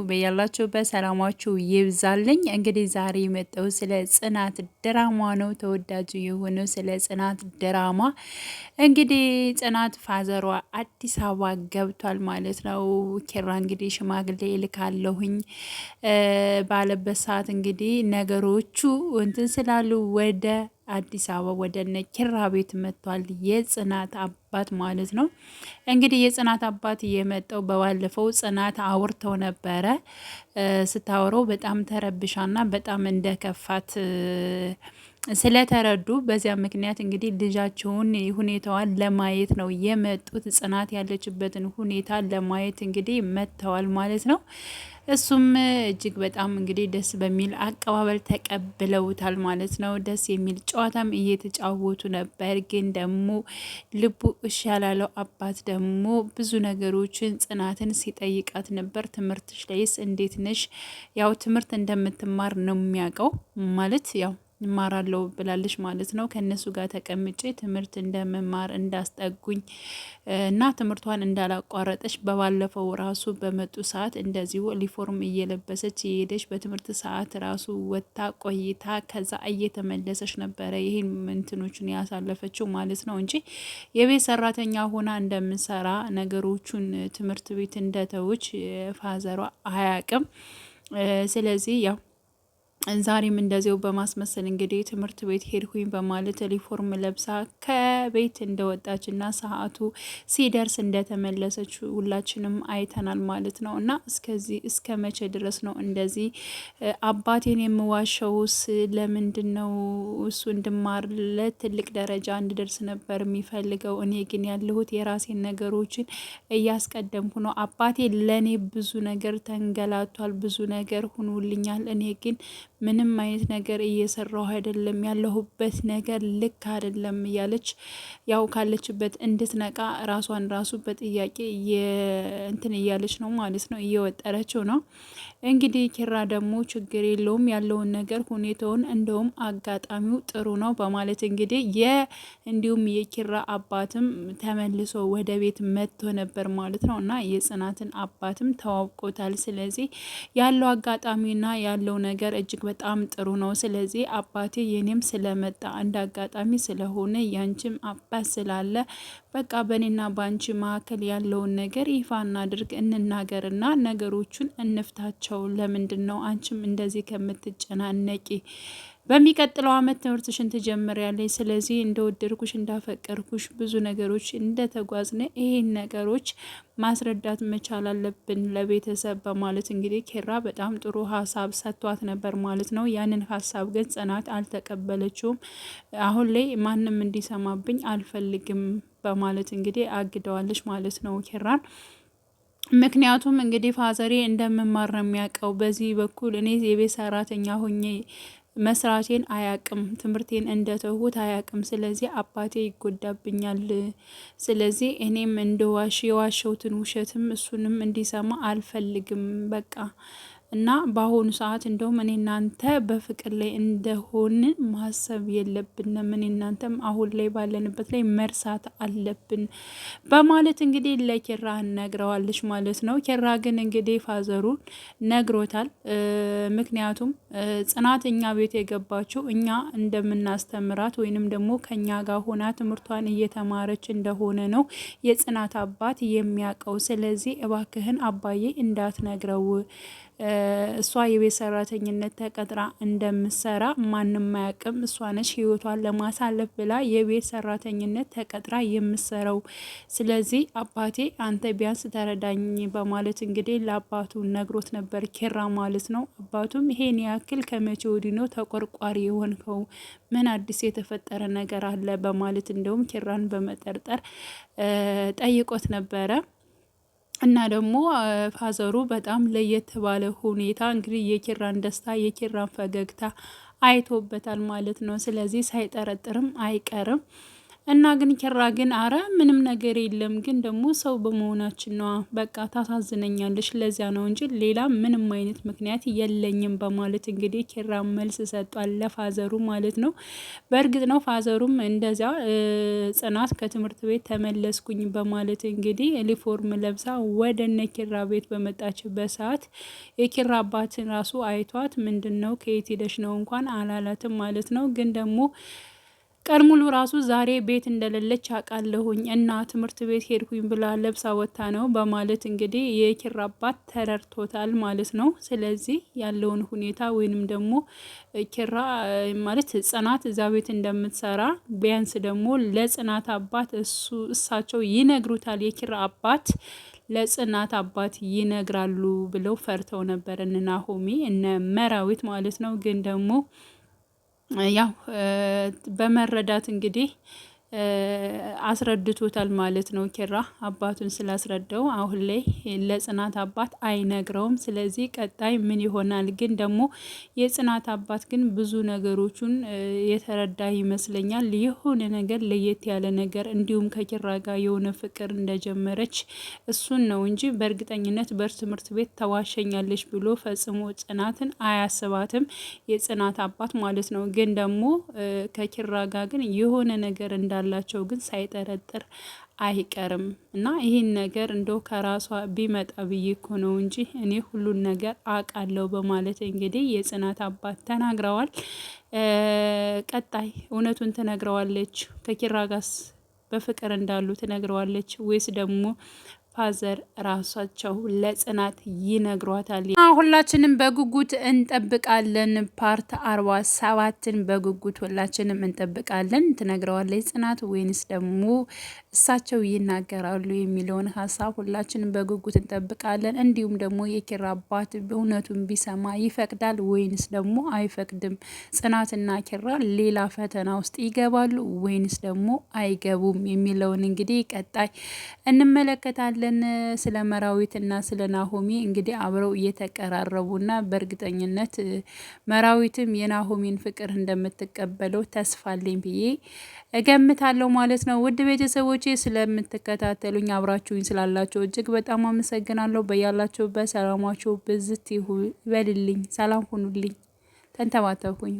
በያላችሁበት ሰላማችሁ ይብዛልኝ። እንግዲህ ዛሬ የመጣው ስለ ጽናት ድራማ ነው። ተወዳጁ የሆነው ስለ ጽናት ድራማ እንግዲህ ጽናት ፋዘሯ አዲስ አበባ ገብቷል ማለት ነው። ኪራ እንግዲህ ሽማግሌ እልካለሁኝ ባለበት ሰዓት እንግዲህ ነገሮቹ እንትን ስላሉ ወደ አዲስ አበባ ወደ እነ ኪራ ቤት መጥቷል። የጽናት አባት ማለት ነው። እንግዲህ የጽናት አባት የመጣው በባለፈው ጽናት አውርተው ነበረ። ስታወረው በጣም ተረብሻና በጣም እንደከፋት ስለተረዱ በዚያ ምክንያት እንግዲህ ልጃቸውን ሁኔታዋን ለማየት ነው የመጡት። ጽናት ያለችበትን ሁኔታ ለማየት እንግዲህ መጥተዋል ማለት ነው። እሱም እጅግ በጣም እንግዲህ ደስ በሚል አቀባበል ተቀብለውታል ማለት ነው። ደስ የሚል ጨዋታም እየተጫወቱ ነበር። ግን ደግሞ ልቡ እሺ ያላለው አባት ደግሞ ብዙ ነገሮችን ጽናትን ሲጠይቃት ነበር። ትምህርትሽ ላይስ እንዴት ነሽ? ያው ትምህርት እንደምትማር ነው የሚያውቀው ማለት ያው እማራለሁ ብላለች ማለት ነው። ከእነሱ ጋር ተቀምጬ ትምህርት እንደመማር እንዳስጠጉኝ እና ትምህርቷን እንዳላቋረጠች በባለፈው ራሱ በመጡ ሰዓት እንደዚሁ ዩኒፎርም እየለበሰች የሄደች በትምህርት ሰዓት ራሱ ወጥታ ቆይታ ከዛ እየተመለሰች ነበረ ይሄን እንትኖችን ያሳለፈችው ማለት ነው እንጂ የቤት ሰራተኛ ሆና እንደምሰራ ነገሮቹን ትምህርት ቤት እንደተውች ፋዘሯ አያውቅም። ስለዚህ ያው ዛሬም እንደዚው በማስመሰል እንግዲህ ትምህርት ቤት ሄድኩኝ በማለት ዩኒፎርም ለብሳ ከቤት እንደወጣችና ሰዓቱ ሲደርስ እንደተመለሰች ሁላችንም አይተናል ማለት ነው። እና እስከዚህ እስከ መቼ ድረስ ነው እንደዚህ አባቴን የምዋሸውስ? ለምንድን ነው? እሱ እንድማርለት ትልቅ ደረጃ እንድደርስ ነበር የሚፈልገው። እኔ ግን ያለሁት የራሴን ነገሮችን እያስቀደምኩ ነው። አባቴ ለእኔ ብዙ ነገር ተንገላቷል፣ ብዙ ነገር ሁኖልኛል። እኔ ግን ምንም አይነት ነገር እየሰራሁ አይደለም፣ ያለሁበት ነገር ልክ አይደለም እያለች ያው ካለችበት እንድትነቃ ራሷን ራሱ በጥያቄ እንትን እያለች ነው ማለት ነው፣ እየወጠረችው ነው። እንግዲህ ኪራ ደግሞ ችግር የለውም ያለውን ነገር ሁኔታውን እንደውም አጋጣሚው ጥሩ ነው በማለት እንግዲህ እንዲሁም የኪራ አባትም ተመልሶ ወደ ቤት መጥቶ ነበር ማለት ነው። እና የጽናትን አባትም ተዋውቆታል። ስለዚህ ያለው አጋጣሚና ያለው ነገር እጅግ በጣም ጥሩ ነው። ስለዚህ አባቴ የኔም ስለመጣ አንድ አጋጣሚ ስለሆነ ያንቺም አባት ስላለ በቃ በእኔና በአንቺ መካከል ያለውን ነገር ይፋ እናድርግ፣ እንናገርና ነገሮቹን እንፍታቸው። ለምንድን ነው አንቺም እንደዚህ ከምትጨናነቂ? በሚቀጥለው አመት ትምህርትሽን ትጀምሪያለሽ። ስለዚህ እንደወደድኩሽ እንዳፈቀርኩሽ ብዙ ነገሮች እንደተጓዝነ ይሄን ነገሮች ማስረዳት መቻል አለብን ለቤተሰብ በማለት እንግዲህ ኪራ በጣም ጥሩ ሀሳብ ሰጥቷት ነበር ማለት ነው። ያንን ሀሳብ ግን ጽናት አልተቀበለችውም። አሁን ላይ ማንም እንዲሰማብኝ አልፈልግም በማለት እንግዲህ አግደዋለች ማለት ነው ኪራን። ምክንያቱም እንግዲህ ፋዘሬ እንደምማር ነው የሚያውቀው። በዚህ በኩል እኔ የቤት ሰራተኛ ሆኜ መስራቴን አያቅም፣ ትምህርቴን እንደተውሁት አያቅም። ስለዚህ አባቴ ይጎዳብኛል። ስለዚህ እኔም እንደዋሽ የዋሸውትን ውሸትም እሱንም እንዲሰማ አልፈልግም በቃ እና በአሁኑ ሰዓት እንደውም እኔ እናንተ በፍቅር ላይ እንደሆን ማሰብ የለብንም። እኔ እናንተም አሁን ላይ ባለንበት ላይ መርሳት አለብን በማለት እንግዲህ ለኪራ ነግረዋለች ማለት ነው። ኪራ ግን እንግዲህ ፋዘሩን ነግሮታል። ምክንያቱም ጽናት እኛ ቤት የገባችው እኛ እንደምናስተምራት ወይንም ደግሞ ከኛ ጋር ሆና ትምህርቷን እየተማረች እንደሆነ ነው የጽናት አባት የሚያውቀው። ስለዚህ እባክህን አባዬ እንዳትነግረው፣ እሷ የቤት ሰራተኝነት ተቀጥራ እንደምትሰራ ማንም አያውቅም። እሷ ነች ህይወቷን ለማሳለፍ ብላ የቤት ሰራተኝነት ተቀጥራ የምትሰራው። ስለዚህ አባቴ አንተ ቢያንስ ተረዳኝ በማለት እንግዲህ ለአባቱ ነግሮት ነበር ኪራ ማለት ነው። አባቱም ይሄን ያክል ከመቼ ወዲህ ነው ተቆርቋሪ የሆንከው? ምን አዲስ የተፈጠረ ነገር አለ? በማለት እንደውም ኪራን በመጠርጠር ጠይቆት ነበረ። እና ደግሞ ፋዘሩ በጣም ለየት ባለ ሁኔታ እንግዲህ የኪራን ደስታ የኪራን ፈገግታ አይቶበታል ማለት ነው። ስለዚህ ሳይጠረጥርም አይቀርም። እና ግን ኪራ ግን አረ ምንም ነገር የለም ግን ደግሞ ሰው በመሆናችን ነው በቃ ታሳዝነኛለሽ ለዚያ ነው እንጂ ሌላ ምንም አይነት ምክንያት የለኝም በማለት እንግዲህ ኪራ መልስ ሰጧል ለፋዘሩ ማለት ነው። በእርግጥ ነው ፋዘሩም እንደዚያ ጽናት ከትምህርት ቤት ተመለስኩኝ በማለት እንግዲህ ዩኒፎርም ለብሳ ወደ እነ ኪራ ቤት በመጣችበት ሰዓት የኪራ አባትን ራሱ አይቷት ምንድነው ከየት ሄደሽ ነው እንኳን አላላትም ማለት ነው። ግን ደግሞ ቀን ሙሉ ራሱ ዛሬ ቤት እንደሌለች አውቃለሁኝ እና ትምህርት ቤት ሄድኩኝ ብላ ለብሳ ወታ ነው በማለት እንግዲህ የኪራ አባት ተረድቶታል ማለት ነው። ስለዚህ ያለውን ሁኔታ ወይንም ደግሞ ኪራ ማለት ጽናት እዛ ቤት እንደምትሰራ ቢያንስ ደግሞ ለጽናት አባት እሳቸው ይነግሩታል። የኪራ አባት ለጽናት አባት ይነግራሉ ብለው ፈርተው ነበር እነ ናሆሚ እነ መራዊት ማለት ነው። ግን ደግሞ ያው በመረዳት እንግዲህ አስረድቶታል ማለት ነው። ኪራ አባቱን ስላስረዳው አሁን ላይ ለጽናት አባት አይነግረውም። ስለዚህ ቀጣይ ምን ይሆናል? ግን ደግሞ የጽናት አባት ግን ብዙ ነገሮቹን የተረዳ ይመስለኛል። የሆነ ነገር ለየት ያለ ነገር እንዲሁም ከኪራ ጋር የሆነ ፍቅር እንደጀመረች እሱን ነው እንጂ በእርግጠኝነት በትምህርት ቤት ተዋሸኛለች ብሎ ፈጽሞ ጽናትን አያስባትም የጽናት አባት ማለት ነው። ግን ደግሞ ከኪራ ጋር ግን የሆነ ነገር እንዳላቸው ግን ሳይጠረጥር አይቀርም እና ይህን ነገር እንደው ከራሷ ቢመጣ ብዬ እኮ ነው እንጂ እኔ ሁሉን ነገር አውቃለሁ በማለት እንግዲህ የጽናት አባት ተናግረዋል። ቀጣይ እውነቱን ትነግረዋለች? ከኪራ ጋርስ በፍቅር እንዳሉ ትነግረዋለች ወይስ ደግሞ ፋዘር ራሳቸው ለጽናት ይነግሯታል? ሁላችንም በጉጉት እንጠብቃለን። ፓርት 47ን በጉጉት ሁላችንም እንጠብቃለን። ትነግረዋለች ጽናት ወይንስ ደግሞ እሳቸው ይናገራሉ የሚለውን ሀሳብ ሁላችንም በጉጉት እንጠብቃለን። እንዲሁም ደግሞ የኪራ አባት እውነቱን ቢሰማ ይፈቅዳል ወይንስ ደግሞ አይፈቅድም? ጽናትና ኪራ ሌላ ፈተና ውስጥ ይገባሉ ወይንስ ደግሞ አይገቡም የሚለውን እንግዲህ ቀጣይ እንመለከታለን። ስለ መራዊትና ስለ ናሆሚ እንግዲህ አብረው እየተቀራረቡና በእርግጠኝነት መራዊትም የናሆሚን ፍቅር እንደምትቀበለው ተስፋ አለኝ ብዬ እገምታለሁ ማለት ነው። ውድ ቤተሰቦቼ ስለምትከታተሉኝ አብራችሁኝ ስላላችሁ እጅግ በጣም አመሰግናለሁ። በያላችሁበት ሰላማችሁ ብዝት ይበልልኝ። ሰላም ሁኑልኝ። ተንተባተብኩኝ።